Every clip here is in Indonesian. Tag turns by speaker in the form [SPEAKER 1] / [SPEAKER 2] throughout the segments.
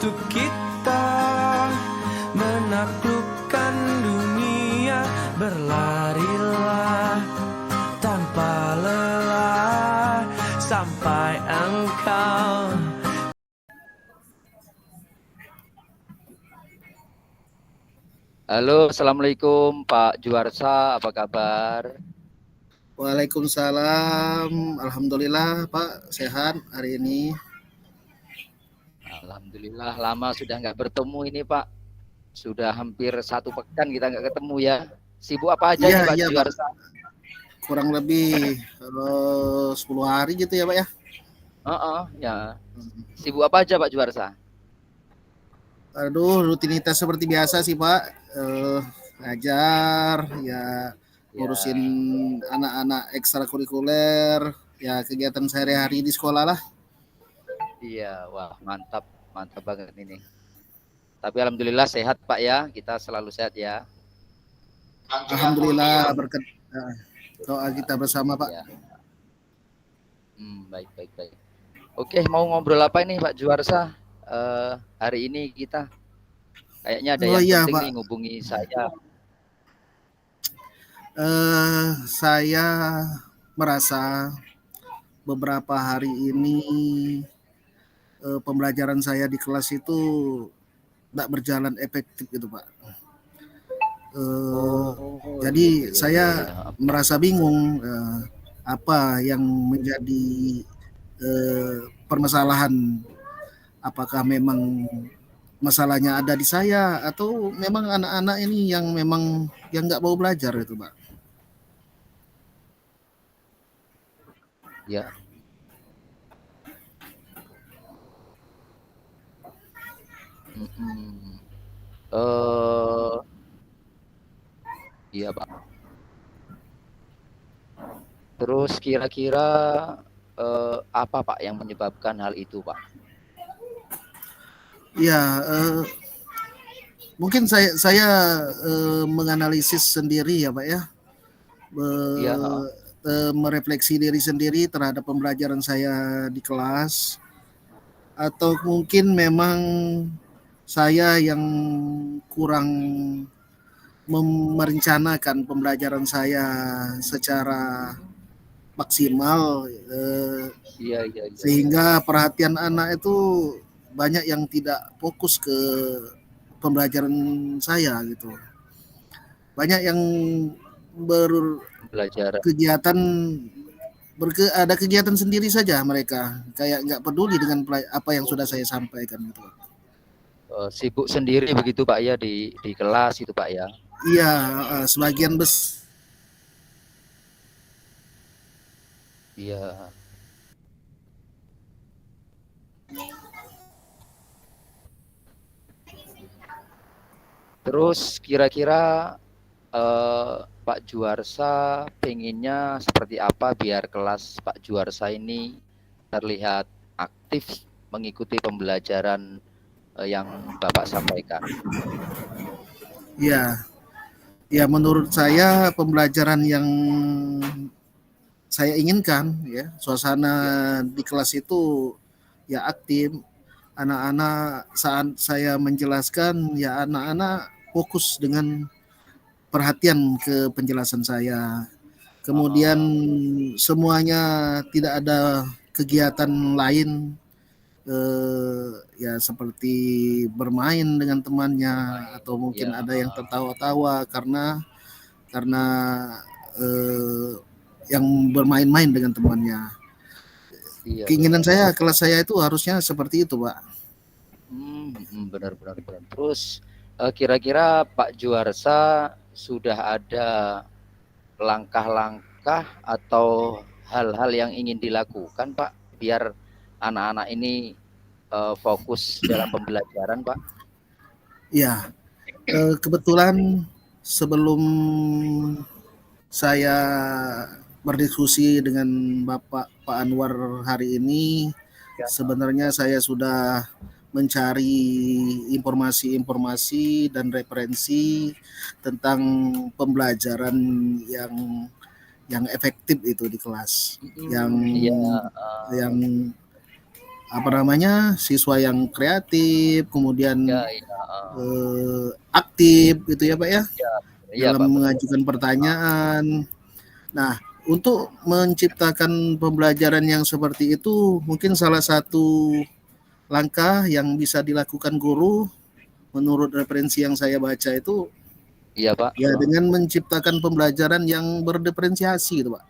[SPEAKER 1] untuk kita menaklukkan dunia. Berlarilah tanpa lelah sampai engkau.
[SPEAKER 2] Halo, Assalamualaikum Pak Juarsa, apa kabar?
[SPEAKER 3] Waalaikumsalam. Alhamdulillah Pak, sehat hari ini.
[SPEAKER 2] Alhamdulillah, lama sudah nggak bertemu ini Pak. Sudah hampir 1 pekan kita nggak ketemu ya. Sibuk apa aja ini Pak
[SPEAKER 3] Iya Pak,
[SPEAKER 2] Juarsa?
[SPEAKER 3] kurang lebih 10 hari gitu ya Pak ya.
[SPEAKER 2] Ya. Sibuk apa aja Pak Juarsa?
[SPEAKER 3] Aduh, rutinitas seperti biasa sih Pak. Ngajar, ya ngurusin anak-anak ekstrakurikuler, ya kegiatan sehari-hari di sekolah lah.
[SPEAKER 2] Iya, wah mantap banget ini. Tapi alhamdulillah sehat Pak ya, kita selalu sehat ya.
[SPEAKER 3] Alhamdulillah, berkat doa kita bersama Pak.
[SPEAKER 2] Ya. Baik. Oke, mau ngobrol apa ini Pak Juarsa? Hari ini kita kayaknya ada yang penting
[SPEAKER 3] Pak.
[SPEAKER 2] nih ngubungi saya.
[SPEAKER 3] Saya merasa beberapa hari ini pembelajaran saya di kelas itu tidak berjalan efektif gitu Pak. Jadi saya merasa bingung apa yang menjadi permasalahan. Apakah memang masalahnya ada di saya atau memang anak-anak ini yang memang yang nggak mau belajar itu Pak?
[SPEAKER 2] Ya. Iya Pak. Terus kira-kira apa Pak yang menyebabkan hal itu Pak?
[SPEAKER 3] Ya, mungkin saya menganalisis sendiri ya Pak ya, merefleksi diri sendiri terhadap pembelajaran saya di kelas, atau mungkin memang saya yang kurang merencanakan pembelajaran saya secara maksimal, sehingga perhatian anak itu banyak yang tidak fokus ke pembelajaran saya gitu. Banyak yang berkegiatan ada kegiatan sendiri saja mereka, kayak nggak peduli dengan apa yang sudah saya sampaikan gitu.
[SPEAKER 2] Sibuk sendiri begitu Pak ya di kelas itu Pak ya?
[SPEAKER 3] Iya, sebagian besar.
[SPEAKER 2] Iya. Terus kira-kira Pak Juarsa pengennya seperti apa biar kelas Pak Juarsa ini terlihat aktif mengikuti pembelajaran yang Bapak sampaikan?
[SPEAKER 3] Ya menurut saya pembelajaran yang saya inginkan ya, suasana di kelas itu ya aktif, anak-anak saat saya menjelaskan ya anak-anak fokus dengan perhatian ke penjelasan saya. Kemudian semuanya tidak ada kegiatan lain ya seperti bermain dengan temannya atau mungkin ada yang tertawa-tawa karena yang bermain-main dengan temannya. Keinginan saya kelas saya itu harusnya seperti itu Pak.
[SPEAKER 2] Benar. Terus kira-kira Pak Juarsa sudah ada langkah-langkah atau hal-hal yang ingin dilakukan Pak biar anak-anak ini fokus dalam pembelajaran Pak?
[SPEAKER 3] Ya, kebetulan sebelum saya berdiskusi dengan Bapak Pak Anwar hari ini, sebenarnya saya sudah mencari informasi-informasi dan referensi tentang pembelajaran yang efektif itu di kelas, yang apa namanya, siswa yang kreatif, kemudian
[SPEAKER 2] Ya, ya,
[SPEAKER 3] aktif gitu ya Pak ya,
[SPEAKER 2] ya, iya
[SPEAKER 3] dalam
[SPEAKER 2] Pak, betul.
[SPEAKER 3] mengajukan pertanyaan. Nah, untuk menciptakan pembelajaran yang seperti itu, mungkin salah satu langkah yang bisa dilakukan guru menurut referensi yang saya baca itu
[SPEAKER 2] Iya Pak.
[SPEAKER 3] ya dengan menciptakan pembelajaran yang berdiferensiasi gitu Pak.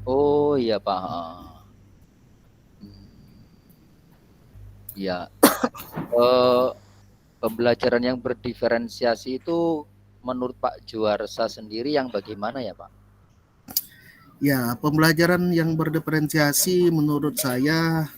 [SPEAKER 2] Oh iya Pak. Hmm, Iya. Eh, Pembelajaran yang berdiferensiasi itu menurut Pak Juarsa sendiri yang bagaimana ya Pak?
[SPEAKER 3] Ya, pembelajaran yang berdiferensiasi menurut saya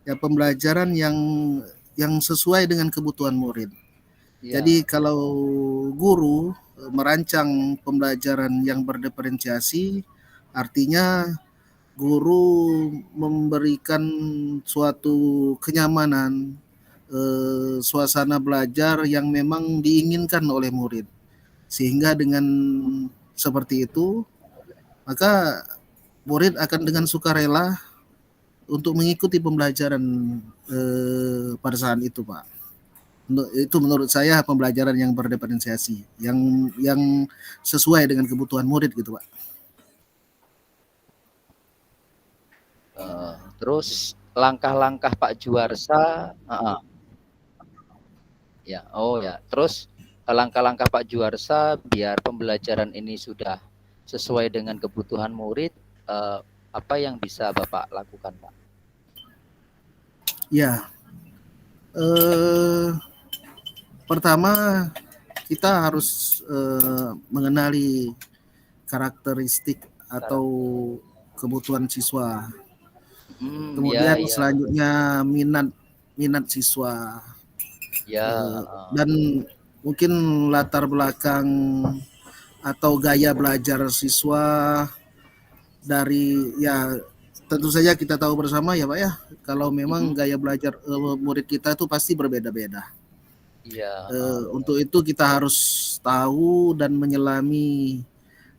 [SPEAKER 3] ya pembelajaran yang sesuai dengan kebutuhan murid. Jadi
[SPEAKER 2] Iya.
[SPEAKER 3] kalau guru merancang pembelajaran yang berdiferensiasi, artinya guru memberikan suatu kenyamanan, suasana belajar yang memang diinginkan oleh murid. Sehingga dengan seperti itu, maka murid akan dengan sukarela untuk mengikuti pembelajaran pada saat itu, Pak. Itu menurut saya pembelajaran yang berdiferensiasi, yang sesuai dengan kebutuhan murid gitu, Pak.
[SPEAKER 2] Terus langkah-langkah Pak Juarsa, ya, oh ya. Terus langkah-langkah Pak Juarsa biar pembelajaran ini sudah sesuai dengan kebutuhan murid, apa yang bisa Bapak lakukan Pak?
[SPEAKER 3] Ya, pertama kita harus mengenali karakteristik atau kebutuhan siswa.
[SPEAKER 2] Ya,
[SPEAKER 3] Kemudian
[SPEAKER 2] ya,
[SPEAKER 3] selanjutnya minat minat siswa
[SPEAKER 2] ya,
[SPEAKER 3] dan mungkin latar belakang atau gaya belajar siswa dari ya tentu saja kita tahu bersama ya Pak ya kalau memang gaya belajar murid kita itu pasti berbeda-beda.
[SPEAKER 2] ya,
[SPEAKER 3] Untuk itu kita harus tahu dan menyelami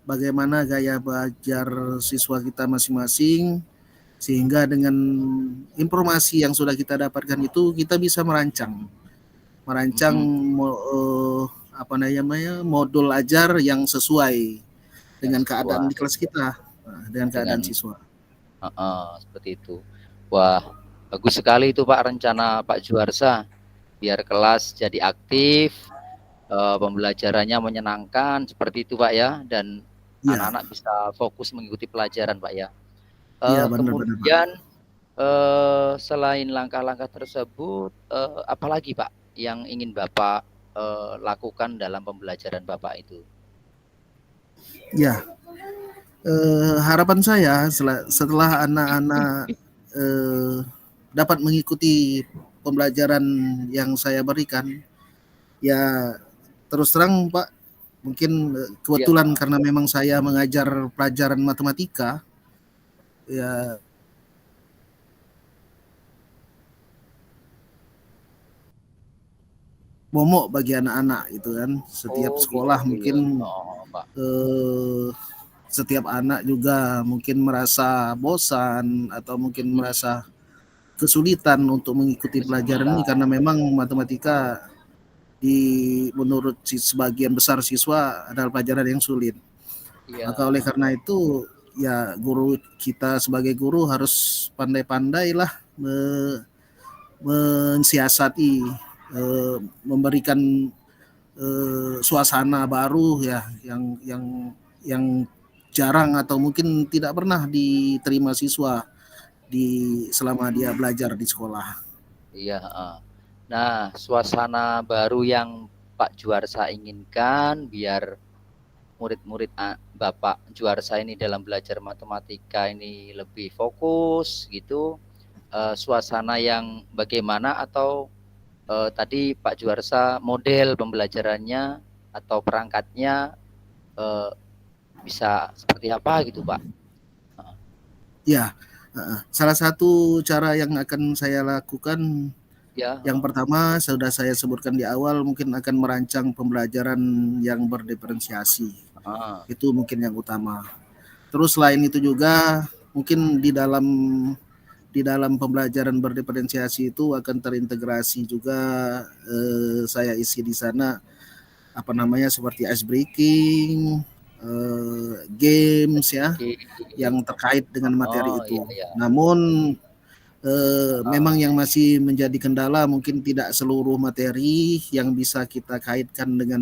[SPEAKER 3] bagaimana gaya belajar siswa kita masing-masing sehingga dengan informasi yang sudah kita dapatkan itu kita bisa merancang apa namanya modul ajar yang sesuai
[SPEAKER 2] yang
[SPEAKER 3] dengan keadaan
[SPEAKER 2] sesuai
[SPEAKER 3] di kelas kita, dengan keadaan
[SPEAKER 2] dengan
[SPEAKER 3] siswa.
[SPEAKER 2] seperti itu. Wah, bagus sekali itu Pak rencana Pak Juarsa biar kelas jadi aktif, pembelajarannya menyenangkan seperti itu Pak ya, dan
[SPEAKER 3] Iya,
[SPEAKER 2] anak-anak bisa fokus mengikuti pelajaran Pak ya.
[SPEAKER 3] iya benar-benar Pak.
[SPEAKER 2] Kemudian selain langkah-langkah tersebut, apalagi Pak yang ingin Bapak lakukan dalam pembelajaran Bapak itu?
[SPEAKER 3] Ya, harapan saya setelah anak-anak dapat mengikuti pembelajaran yang saya berikan, ya terus terang Pak, mungkin
[SPEAKER 2] Ya,
[SPEAKER 3] kebetulan karena memang saya mengajar pelajaran matematika, ya momok bagi anak-anak itu kan. Setiap
[SPEAKER 2] oh
[SPEAKER 3] sekolah
[SPEAKER 2] gitu ya.
[SPEAKER 3] mungkin
[SPEAKER 2] Oh, Pak.
[SPEAKER 3] eh, setiap anak juga mungkin merasa bosan atau mungkin merasa kesulitan untuk mengikuti pelajaran ini
[SPEAKER 2] Kesulitan.
[SPEAKER 3] karena memang matematika menurut sebagian besar siswa adalah pelajaran yang sulit.
[SPEAKER 2] Iya,
[SPEAKER 3] Maka oleh karena itu ya guru kita sebagai guru harus pandai-pandai lah mensiasati, memberikan suasana baru ya yang jarang atau mungkin tidak pernah diterima siswa selama dia belajar di sekolah.
[SPEAKER 2] iya. Nah, suasana baru yang Pak Juarsa inginkan biar murid-murid Bapak Juarsa ini dalam belajar matematika ini lebih fokus gitu. Suasana yang bagaimana atau tadi Pak Juarsa model pembelajarannya atau perangkatnya eh, bisa seperti apa gitu Pak?
[SPEAKER 3] Ya, salah satu cara yang akan saya lakukan
[SPEAKER 2] Ya,
[SPEAKER 3] yang pertama sudah saya sebutkan di awal mungkin akan merancang pembelajaran yang berdiferensiasi. Itu mungkin yang utama. Terus selain itu juga mungkin di dalam di dalam pembelajaran berdiferensiasi itu akan terintegrasi juga, saya isi di sana apa namanya seperti ice breaking, games ya
[SPEAKER 2] Oke.
[SPEAKER 3] yang terkait dengan materi
[SPEAKER 2] Oh, iya
[SPEAKER 3] itu.
[SPEAKER 2] iya.
[SPEAKER 3] Namun memang
[SPEAKER 2] Ah,
[SPEAKER 3] yang masih menjadi kendala mungkin tidak seluruh materi yang bisa kita kaitkan dengan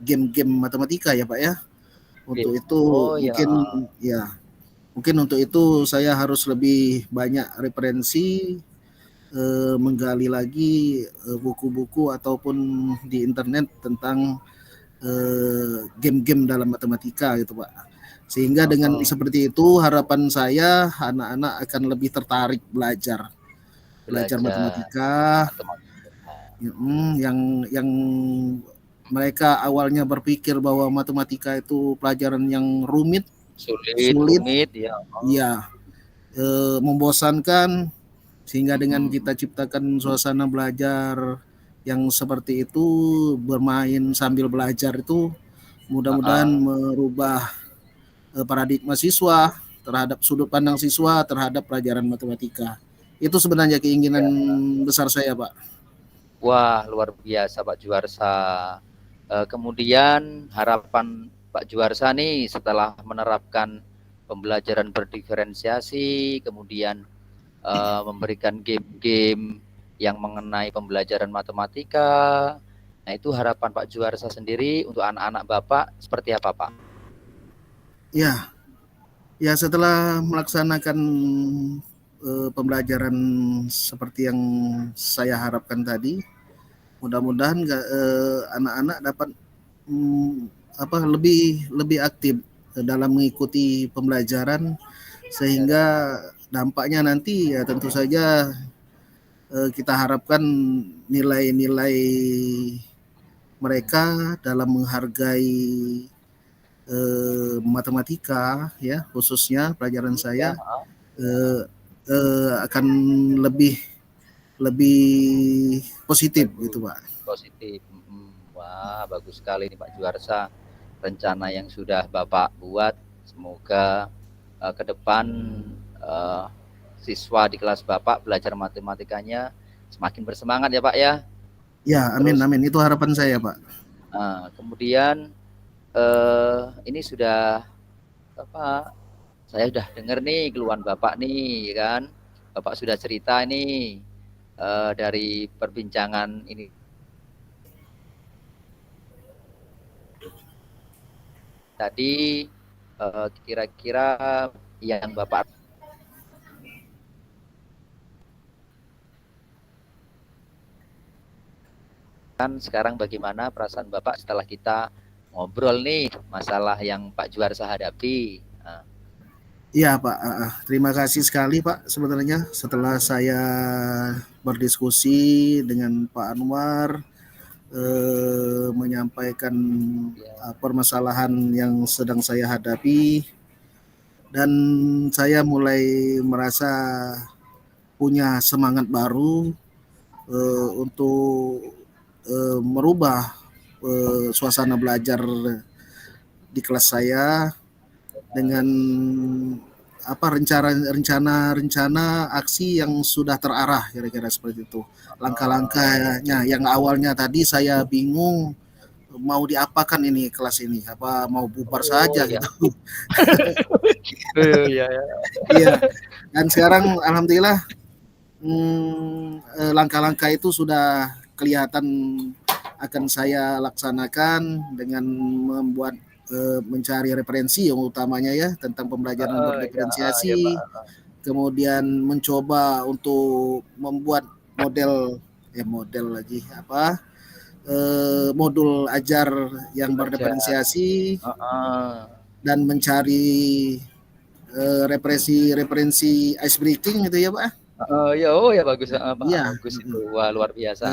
[SPEAKER 3] game-game matematika ya Pak ya.
[SPEAKER 2] oke.
[SPEAKER 3] Untuk itu
[SPEAKER 2] Oh ya,
[SPEAKER 3] mungkin ya, mungkin untuk itu saya harus lebih banyak referensi, menggali lagi buku-buku ataupun di internet tentang game-game dalam matematika gitu Pak. Sehingga dengan
[SPEAKER 2] heeh,
[SPEAKER 3] seperti itu harapan saya anak-anak akan lebih tertarik belajar
[SPEAKER 2] belajar
[SPEAKER 3] matematika,
[SPEAKER 2] matematika.
[SPEAKER 3] yang mereka awalnya berpikir bahwa matematika itu pelajaran yang rumit,
[SPEAKER 2] Sulit,
[SPEAKER 3] sulit,
[SPEAKER 2] rumit ya. Oh,
[SPEAKER 3] ya, membosankan, sehingga dengan
[SPEAKER 2] mm-mm.
[SPEAKER 3] kita ciptakan suasana belajar yang seperti itu, bermain sambil belajar itu mudah-mudahan
[SPEAKER 2] Ah,
[SPEAKER 3] merubah paradigma siswa terhadap sudut pandang siswa terhadap pelajaran matematika. Itu sebenarnya keinginan
[SPEAKER 2] ya.
[SPEAKER 3] besar saya, Pak.
[SPEAKER 2] Wah, luar biasa Pak Juarsa. Kemudian harapan Pak Juarsa nih setelah menerapkan pembelajaran berdiferensiasi, kemudian memberikan game-game yang mengenai pembelajaran matematika. Nah, itu harapan Pak Juarsa sendiri untuk anak-anak Bapak seperti apa, Pak?
[SPEAKER 3] Ya, ya setelah melaksanakan pembelajaran seperti yang saya harapkan tadi, mudah-mudahan anak-anak dapat mm, lebih lebih aktif dalam mengikuti pembelajaran, sehingga dampaknya nanti ya tentu saja kita harapkan nilai-nilai mereka dalam menghargai matematika ya, khususnya pelajaran
[SPEAKER 2] Ya,
[SPEAKER 3] saya eh, akan lebih lebih positif
[SPEAKER 2] bagus,
[SPEAKER 3] gitu Pak.
[SPEAKER 2] positif. Wah, bagus sekali nih Pak Juarsa. Rencana yang sudah Bapak buat, semoga ke depan eh, siswa di kelas Bapak belajar matematikanya semakin bersemangat ya Pak ya.
[SPEAKER 3] Ya, amin
[SPEAKER 2] Terus
[SPEAKER 3] amin, itu harapan saya Pak.
[SPEAKER 2] kemudian ini sudah apa? Saya sudah dengar nih keluhan Bapak nih, kan? Bapak sudah cerita ini dari perbincangan ini tadi, kira-kira yang Bapak kan sekarang bagaimana perasaan Bapak setelah kita ngobrol nih masalah yang Pak Juarsa hadapi? Nah,
[SPEAKER 3] Iya Pak, terima kasih sekali Pak. Sebenarnya setelah saya berdiskusi dengan Pak Anwar, menyampaikan
[SPEAKER 2] ya,
[SPEAKER 3] permasalahan yang sedang saya hadapi, dan saya mulai merasa punya semangat baru untuk merubah suasana belajar di kelas saya dengan rencana aksi yang sudah terarah, kira-kira seperti itu.
[SPEAKER 2] ya,
[SPEAKER 3] Langkah-langkahnya yang awalnya tadi saya bingung mau diapakan ini kelas ini, apa mau bubar
[SPEAKER 2] oh
[SPEAKER 3] saja
[SPEAKER 2] ya,
[SPEAKER 3] gitu.
[SPEAKER 2] ya, ya.
[SPEAKER 3] Iya, dan sekarang alhamdulillah langkah-langkah itu sudah kelihatan akan saya laksanakan dengan mencari referensi yang utamanya ya tentang pembelajaran
[SPEAKER 2] Ya, ya
[SPEAKER 3] berdiferensiasi,
[SPEAKER 2] Pak.
[SPEAKER 3] kemudian mencoba untuk membuat model lagi modul ajar yang
[SPEAKER 2] Belajar.
[SPEAKER 3] berdiferensiasi,
[SPEAKER 2] Heeh.
[SPEAKER 3] dan mencari referensi ice breaking gitu ya Pak.
[SPEAKER 2] Ya, oh ya bagus, Pak,
[SPEAKER 3] Iya,
[SPEAKER 2] bagus itu. Wah, luar biasa.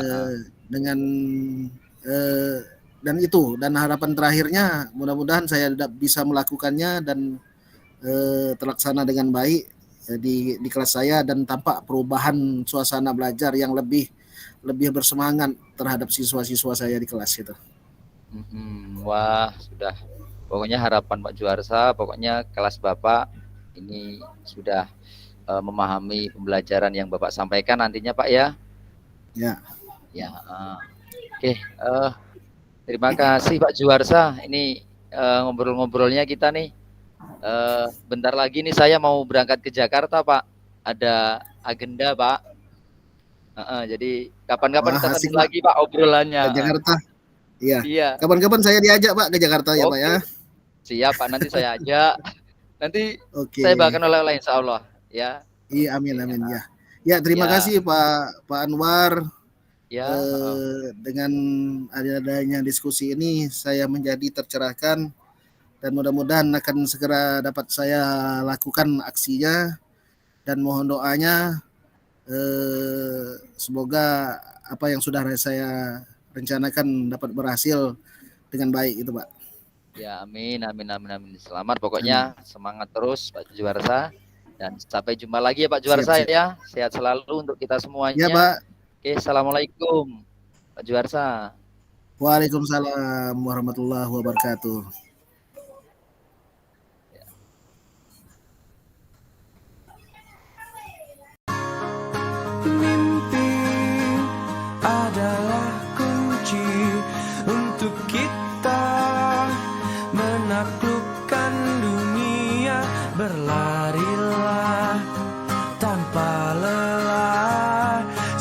[SPEAKER 3] dengan eh, dan itu, dan harapan terakhirnya mudah-mudahan saya bisa melakukannya dan terlaksana dengan baik di kelas saya, dan tampak perubahan suasana belajar yang lebih lebih bersemangat terhadap siswa-siswa saya di kelas itu.
[SPEAKER 2] Wah, sudah. Pokoknya harapan Pak Juarsa, pokoknya kelas Bapak ini sudah memahami pembelajaran yang Bapak sampaikan nantinya Pak ya.
[SPEAKER 3] Ya.
[SPEAKER 2] Ya, oke. Terima kasih Pak Juarsa. Ini ngobrol-ngobrolnya kita nih. Bentar lagi nih saya mau berangkat ke Jakarta Pak. Ada agenda Pak. Jadi kapan-kapan
[SPEAKER 3] Wah,
[SPEAKER 2] kita
[SPEAKER 3] asik,
[SPEAKER 2] sambung
[SPEAKER 3] Pak.
[SPEAKER 2] lagi Pak obrolannya.
[SPEAKER 3] Ke Jakarta. Iya.
[SPEAKER 2] Iya.
[SPEAKER 3] Kapan-kapan saya diajak Pak ke Jakarta ya Pak
[SPEAKER 2] Oke.
[SPEAKER 3] ya.
[SPEAKER 2] Siap Pak, nanti saya ajak. Nanti
[SPEAKER 3] Oke.
[SPEAKER 2] saya bahkan oleh-oleh insya Allah ya.
[SPEAKER 3] Iya, amin
[SPEAKER 2] Oke,
[SPEAKER 3] amin ya. Ya, terima
[SPEAKER 2] ya,
[SPEAKER 3] kasih Pak Anwar.
[SPEAKER 2] ya.
[SPEAKER 3] Dengan adanya diskusi ini saya menjadi tercerahkan dan mudah-mudahan akan segera dapat saya lakukan aksinya dan mohon doanya semoga apa yang sudah saya rencanakan dapat berhasil dengan baik itu Pak.
[SPEAKER 2] Ya, amin, amin, amin, amin. Selamat pokoknya, semangat terus Pak Juarsa. Dan sampai jumpa lagi ya Pak Juarsa
[SPEAKER 3] Siap.
[SPEAKER 2] ya. Sehat selalu untuk kita semuanya.
[SPEAKER 3] Ya Pak.
[SPEAKER 2] Oke, assalamualaikum Pak Juarsa.
[SPEAKER 3] Waalaikumsalam warahmatullahi wabarakatuh.
[SPEAKER 1] Mimpi adalah kunci untuk kita